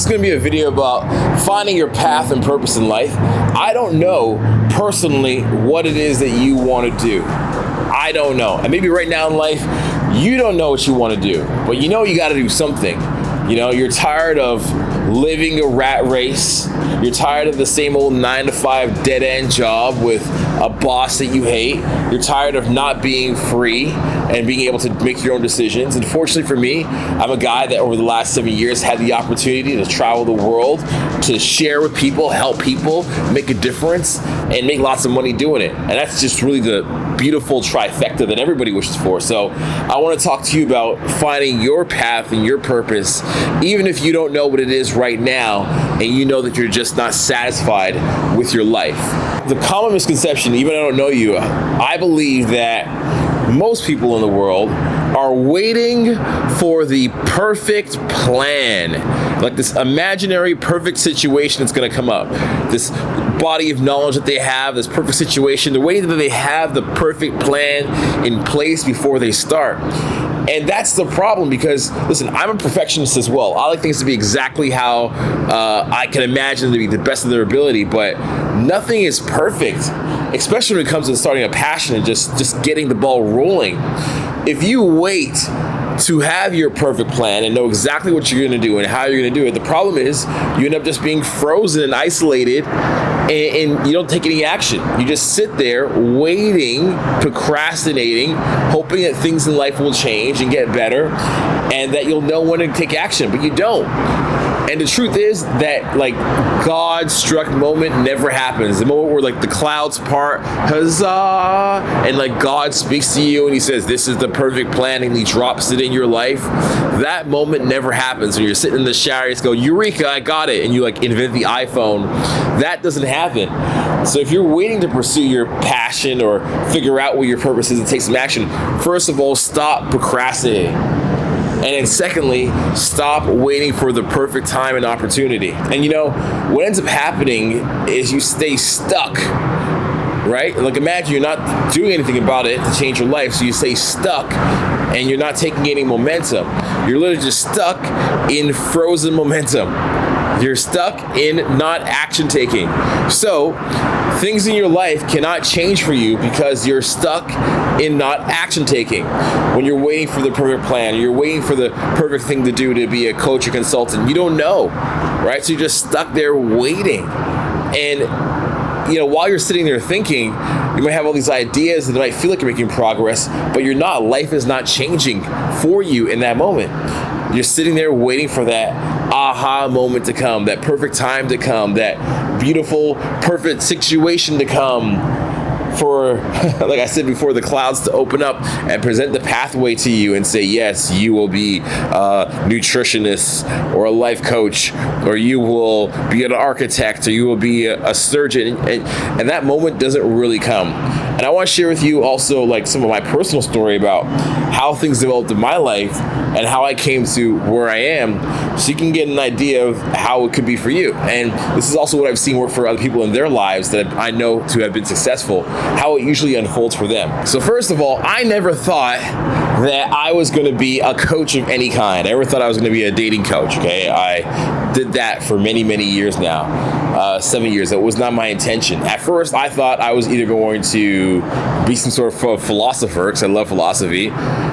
is going to be a video about finding your path and purpose in life. I don't know personally what it is that you want to do. I don't know. And maybe right now in life, you don't know what you want to do, but you know you got to do something. You know, you're tired of living a rat race. You're tired of the same old 9-to-5 dead-end job with a boss that you hate. You're tired of not being free and being able to make your own decisions. And fortunately for me, I'm a guy that over the last 7 years had the opportunity to travel the world, to share with people, help people, make a difference, and make lots of money doing it. And that's just really the beautiful trifecta that everybody wishes for. So I want to talk to you about finding your path and your purpose, even if you don't know what it is right now, and you know that you're just not satisfied with your life. The common misconception, even I don't know you, I believe that most people in the world are waiting for the perfect plan, like this imaginary perfect situation that's going to come up, this body of knowledge that they have, this perfect situation. They're waiting that they have the perfect plan in place before they start. And that's the problem because, listen, I'm a perfectionist as well. I like things to be exactly how I can imagine them to be the best of their ability, but nothing is perfect, especially when it comes to starting a passion and just getting the ball rolling. If you wait to have your perfect plan and know exactly what you're going to do and how you're going to do it, the problem is you end up just being frozen and isolated, and you don't take any action. You just sit there waiting, procrastinating, hoping that things in life will change and get better and that you'll know when to take action, but you don't. And the truth is that, like, God-struck moment never happens. The moment where, like, the clouds part, huzzah, and, like, God speaks to you and he says, this is the perfect plan, and he drops it in your life. That moment never happens. When you're sitting in the shower, you just go, eureka, I got it, and you, like, invent the iPhone. That doesn't happen. So if you're waiting to pursue your passion or figure out what your purpose is and take some action, first of all, stop procrastinating. And then secondly, stop waiting for the perfect time and opportunity. And you know, what ends up happening is you stay stuck, right? Like, imagine you're not doing anything about it to change your life, so you stay stuck and you're not taking any momentum. You're literally just stuck in frozen momentum. You're stuck in not action taking. So things in your life cannot change for you because you're stuck in not action taking. When you're waiting for the perfect plan, you're waiting for the perfect thing to do to be a coach or consultant, you don't know, right? So you're just stuck there waiting. And you know, while you're sitting there thinking, you might have all these ideas that might feel like you're making progress, but you're not. Life is not changing for you in that moment. You're sitting there waiting for that aha moment to come, that perfect time to come, that beautiful, perfect situation to come, for, like I said before, the clouds to open up and present the pathway to you and say, yes, you will be a nutritionist or a life coach, or you will be an architect, or you will be a surgeon. And that moment doesn't really come. And I want to share with you also, like, some of my personal story about how things developed in my life and how I came to where I am, so you can get an idea of how it could be for you. And this is also what I've seen work for other people in their lives that I know to have been successful, how it usually unfolds for them. So first of all, I never thought that I was going to be a coach of any kind. I never thought I was going to be a dating coach, okay? I did that for many, many years now, 7 years. That was not my intention. At first, I thought I was either going to be some sort of philosopher, because I love philosophy.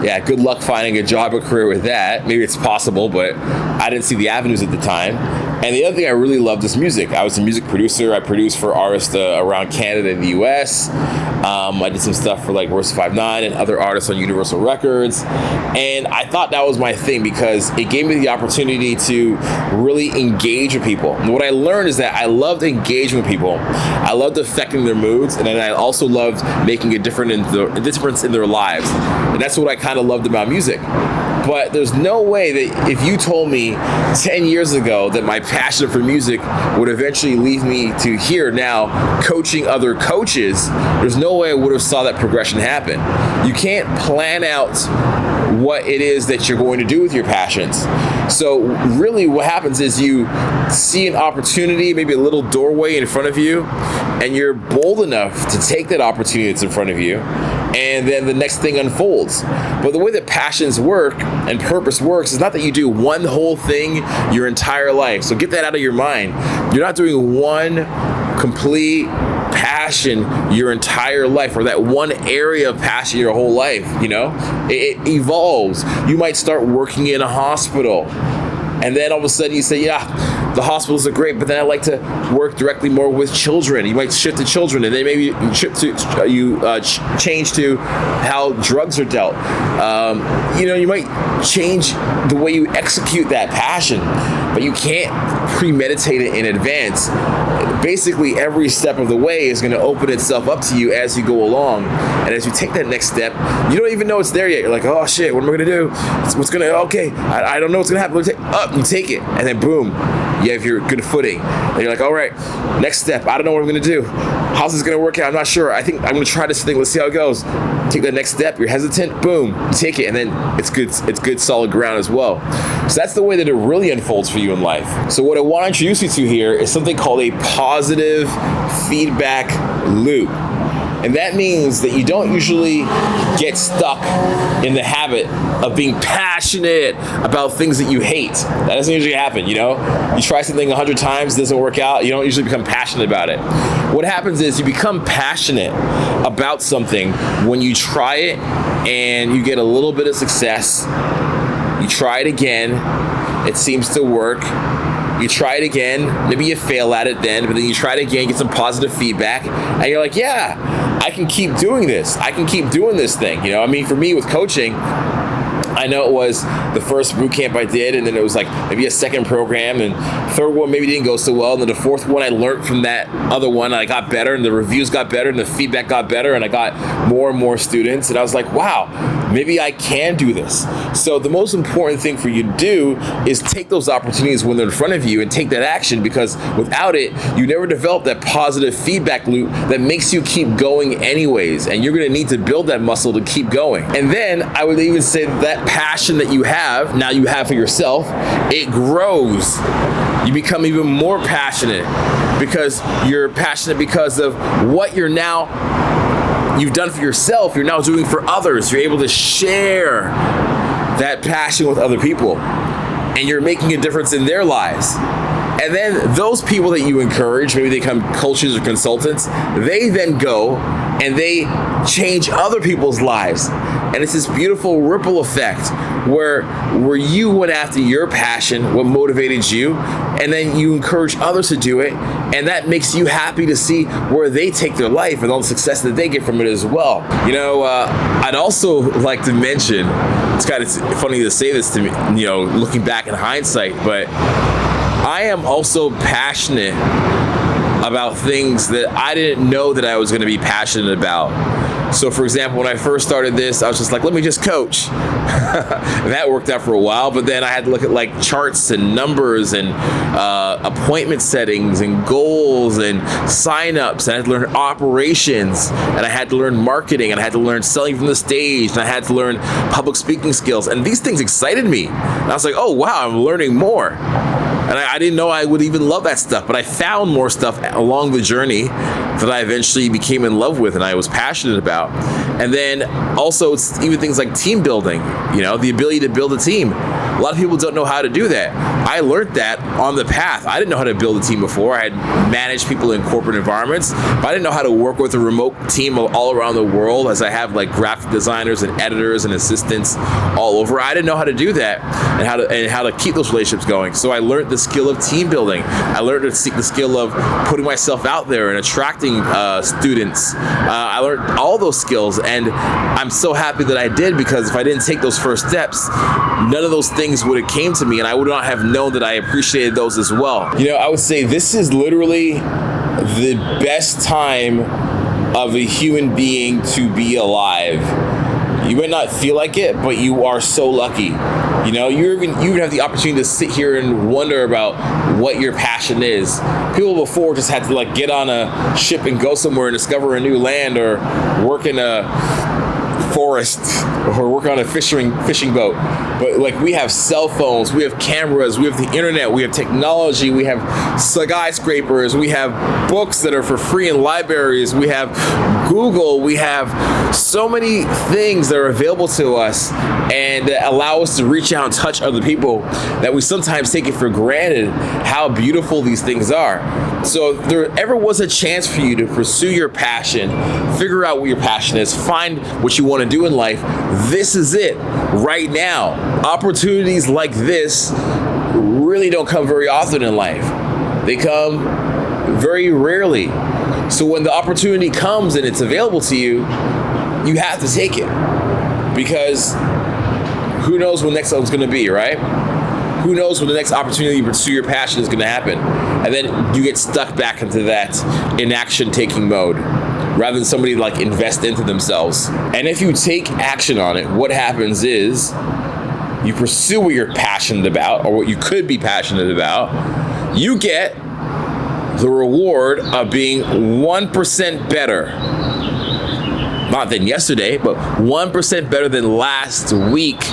Yeah, good luck finding a job or career with that. Maybe it's possible, but I didn't see the avenues at the time. And the other thing I really loved is music. I was a music producer. I produced for artists around Canada and the US. I did some stuff for like Royce 5'9" and other artists on Universal Records. And I thought that was my thing because it gave me the opportunity to really engage with people. And what I learned is that I loved engaging with people. I loved affecting their moods. And then I also loved making a difference in their lives. And that's what I kind of loved about music. But there's no way that if you told me 10 years ago that my passion for music would eventually lead me to here now coaching other coaches, there's no way I would have saw that progression happen. You can't plan out what it is that you're going to do with your passions. So really what happens is you see an opportunity, maybe a little doorway in front of you, and you're bold enough to take that opportunity that's in front of you and then the next thing unfolds. But the way that passions work and purpose works is not that you do one whole thing your entire life. So get that out of your mind. You're not doing one complete passion your entire life, or that one area of passion your whole life. It evolves. You might start working in a hospital, and then all of a sudden you say, yeah, the hospitals are great, but then I like to work directly more with children. You might shift to children, and then maybe you change to how drugs are dealt. You might change the way you execute that passion, but you can't premeditate it in advance. Basically, every step of the way is going to open itself up to you as you go along. And as you take that next step, you don't even know it's there yet. You're like, oh shit, what am I going to do? I don't know what's going to happen. You take it, and then boom, you have your good footing. And you're like, all right, next step. I don't know what I'm going to do. How's this going to work out? I'm not sure. I think I'm going to try this thing. Let's see how it goes. Take that next step. You're hesitant. Boom, you take it, and then it's good solid ground as well. So that's the way that it really unfolds for you in life. So what I want to introduce you to here is something called a positive feedback loop. And that means that you don't usually get stuck in the habit of being passionate about things that you hate. That doesn't usually happen, You try something 100 times, it doesn't work out, you don't usually become passionate about it. What happens is you become passionate about something when you try it and you get a little bit of success. You try it again, it seems to work. You try it again, maybe you fail at it then, but then you try it again, get some positive feedback, and you're like, yeah, I can keep doing this. I can keep doing this thing. For me with coaching, I know it was the first boot camp I did, and then it was like maybe a second program, and third one maybe didn't go so well, and then the fourth one I learned from that other one, and I got better, and the reviews got better, and the feedback got better, and I got more and more students, and I was like, wow, maybe I can do this. So the most important thing for you to do is take those opportunities when they're in front of you and take that action, because without it, you never develop that positive feedback loop that makes you keep going anyways, and you're going to need to build that muscle to keep going. And then I would even say that passion that you have for yourself, it grows. You become even more passionate because you're passionate because of what you've done for yourself, you're now doing for others. You're able to share that passion with other people, and you're making a difference in their lives. And then those people that you encourage, maybe they become coaches or consultants, they then go and they change other people's lives. And it's this beautiful ripple effect where you went after your passion, what motivated you, and then you encourage others to do it, and that makes you happy to see where they take their life and all the success that they get from it as well. I'd also like to mention, it's kind of funny to say this to me, looking back in hindsight, but I am also passionate about things that I didn't know that I was going to be passionate about. So for example, when I first started this, I was just like, let me just coach. And that worked out for a while, but then I had to look at like charts and numbers and appointment settings and goals and signups. And I had to learn operations, and I had to learn marketing, and I had to learn selling from the stage, and I had to learn public speaking skills. And these things excited me. And I was like, oh wow, I'm learning more. And I didn't know I would even love that stuff, but I found more stuff along the journey that I eventually became in love with and I was passionate about. And then also it's even things like team building, the ability to build a team. A lot of people don't know how to do that. I learned that on the path. I didn't know how to build a team before. I had managed people in corporate environments, but I didn't know how to work with a remote team all around the world, as I have like graphic designers and editors and assistants all over. I didn't know how to do that and how to keep those relationships going. So I learned the skill of team building. I learned the skill of putting myself out there and attracting students. I learned all those skills, and I'm so happy that I did, because if I didn't take those first steps, none of those things would have came to me, and I would not have known that I appreciated those as well. I would say this is literally the best time of a human being to be alive. You might not feel like it, but you are so lucky. You even have the opportunity to sit here and wonder about what your passion is. People before just had to get on a ship and go somewhere and discover a new land, or work in a forest or working on a fishing boat. But like, we have cell phones, we have cameras, we have the internet, we have technology, we have skyscrapers, we have books that are for free in libraries, we have Google, we have so many things that are available to us and that allow us to reach out and touch other people that we sometimes take it for granted how beautiful these things are. So if there ever was a chance for you to pursue your passion, figure out what your passion is, find what you want to do in life, this is it right now. Opportunities like this really don't come very often in life. They come very rarely. So when the opportunity comes and it's available to you, you have to take it, because who knows when next one's going to be, right? Who knows when the next opportunity to pursue your passion is going to happen. And then you get stuck back into that inaction taking mode rather than somebody like invest into themselves. And if you take action on it, what happens is you pursue what you're passionate about, or what you could be passionate about. You get the reward of being 1% better. Not than yesterday, but 1% better than last week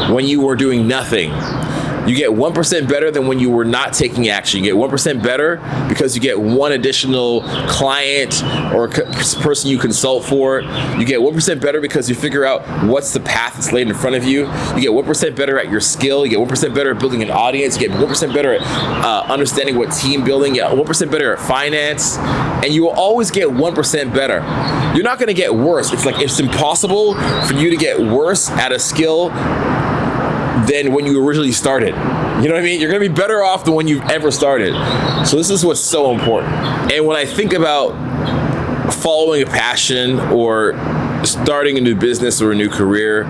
when you were doing nothing. You get 1% better than when you were not taking action. You get 1% better because you get one additional client or person you consult for. You get 1% better because you figure out what's the path that's laid in front of you. You get 1% better at your skill. You get 1% better at building an audience. You get 1% better at understanding what team building. You get 1% better at finance. And you will always get 1% better. You're not going to get worse. It's impossible for you to get worse at a skill than when you originally started. You know what I mean? You're going to be better off than when you've ever started. So this is what's so important. And when I think about following a passion or starting a new business or a new career,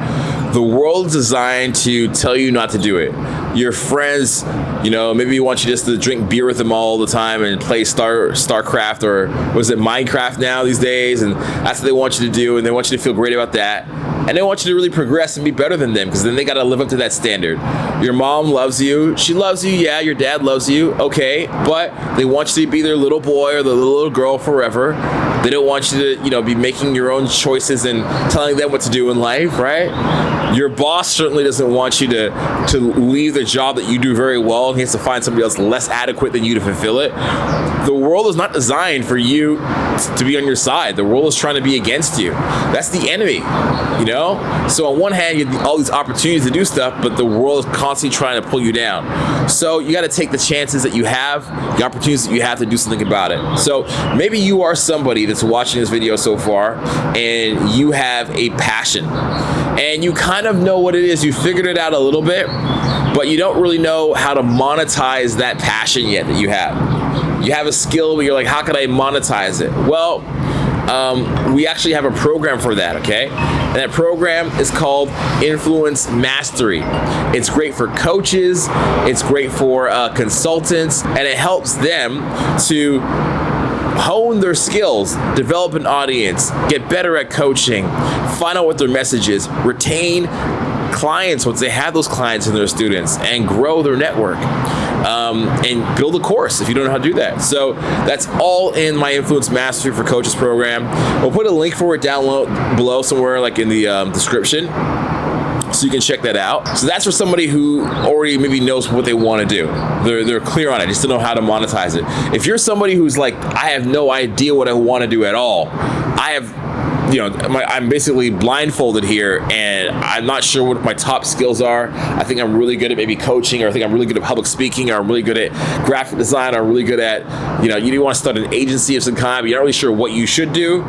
the world is designed to tell you not to do it. Your friends, maybe you want you just to drink beer with them all the time and play StarCraft, or what is it, Minecraft now these days, and that's what they want you to do, and they want you to feel great about that. And they want you to really progress and be better than them, because then they got to live up to that standard. Your mom loves you. She loves you. Yeah, your dad loves you. Okay, but they want you to be their little boy or the little girl forever. They don't want you to, be making your own choices and telling them what to do in life, right? Your boss certainly doesn't want you to leave the job that you do very well. He has to find somebody else less adequate than you to fulfill it. The world is not designed for you to be on your side. The world is trying to be against you. That's the enemy, So on one hand, you have all these opportunities to do stuff, but the world is constantly trying to pull you down. So you got to take the chances that you have, the opportunities that you have to do something about it. So maybe you are somebody that's watching this video so far and you have a passion and you kind of know what it is. You figured it out a little bit, but you don't really know how to monetize that passion yet that you have. You have a skill, but you're like, how can I monetize it? Well, we actually have a program for that, okay? And that program is called Influence Mastery. It's great for coaches, it's great for consultants, and it helps them to hone their skills, develop an audience, get better at coaching, find out what their message is, retain clients once they have those clients and their students, and grow their network. And build a course if you don't know how to do that. So that's all in my Influence Mastery for Coaches program. We'll put a link for it down below somewhere, like in the description, so you can check that out. So that's for somebody who already maybe knows what they want to do. They're clear on it, just don't know how to monetize it. If you're somebody who's like, I have no idea what I want to do at all, I'm basically blindfolded here and I'm not sure what my top skills are. I think I'm really good at maybe coaching, or I think I'm really good at public speaking, or I'm really good at graphic design, or I'm really good at, you want to start an agency of some kind, but you're not really sure what you should do.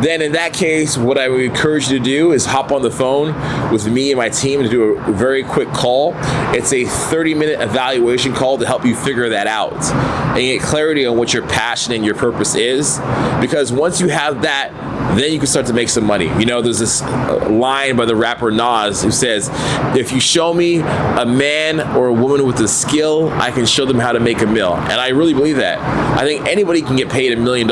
Then in that case, what I would encourage you to do is hop on the phone with me and my team to do a very quick call. It's a 30-minute evaluation call to help you figure that out and get clarity on what your passion and your purpose is. Because once you have that, then you can start to make some money. There's this line by the rapper Nas who says, if you show me a man or a woman with a skill, I can show them how to make a mill. And I really believe that. I think anybody can get paid $1 million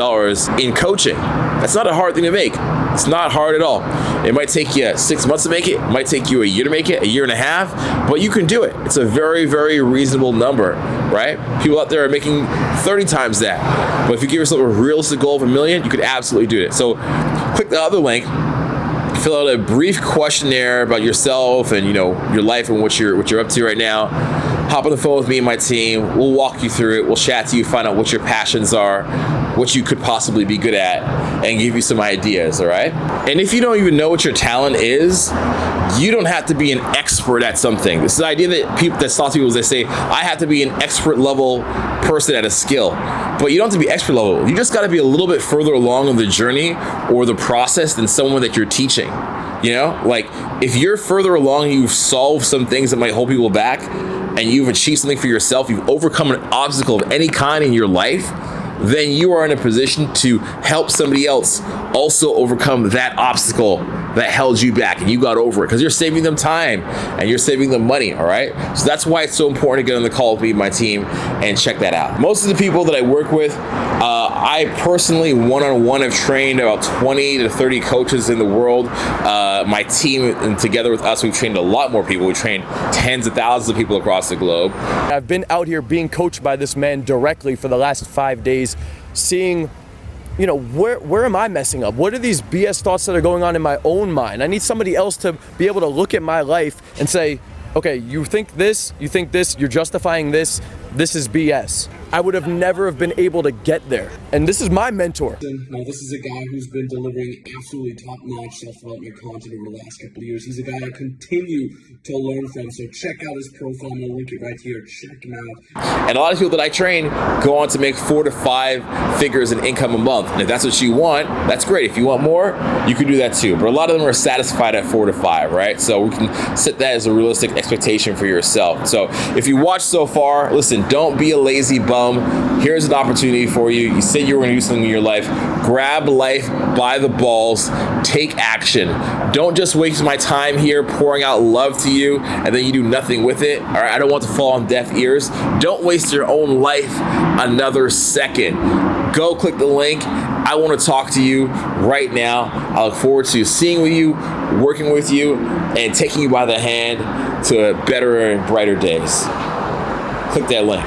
in coaching. That's not a hard thing to make. It's not hard at all. It might take you 6 months to make it. It might take you a year to make it, a year and a half, but you can do it. It's a very, very reasonable number, right? People out there are making 30 times that. But if you give yourself a realistic goal of $1 million, you could absolutely do it. So click the other link, fill out a brief questionnaire about yourself and your life and what you're up to right now. Hop on the phone with me and my team. We'll walk you through it. We'll chat to you, find out what your passions are, what you could possibly be good at, and give you some ideas, all right? And if you don't even know what your talent is, you don't have to be an expert at something. This is the idea that talk to people is they say, I have to be an expert level person at a skill. But you don't have to be expert level. You just got to be a little bit further along in the journey or the process than someone that you're teaching. Like if you're further along, you've solved some things that might hold people back, and you've achieved something for yourself, you've overcome an obstacle of any kind in your life, then you are in a position to help somebody else also overcome that obstacle that held you back, and you got over it because you're saving them time and you're saving them money, all right? So that's why it's so important to get on the call with me and my team and check that out. Most of the people that I work with, I personally one-on-one have trained about 20 to 30 coaches in the world. My team and together with us, we've trained a lot more people. We trained tens of thousands of people across the globe. I've been out here being coached by this man directly for the last 5 days, seeing where am I messing up? What are these BS thoughts that are going on in my own mind? I need somebody else to be able to look at my life and say, okay, you think this, you're justifying this is BS. I would have never have been able to get there. And this is my mentor. Now, this is a guy who's been delivering absolutely top-notch self-development content over the last couple of years. He's a guy I continue to learn from. So check out his profile. I'm going to link it right here. Check him out. And a lot of people that I train go on to make 4 to 5 figures in income a month. And if that's what you want, that's great. If you want more, you can do that too. But a lot of them are satisfied at 4 to 5, right? So we can set that as a realistic expectation for yourself. So if you watched so far, listen, don't be a lazy bum. Here's an opportunity for you. You said you were going to do something in your life. Grab life by the balls. Take action. Don't just waste my time here pouring out love to you and then you do nothing with it. All right, I don't want to fall on deaf ears. Don't waste your own life another second. Go click the link. I want to talk to you right now. I look forward to seeing you, working with you, and taking you by the hand to better and brighter days. Click that link.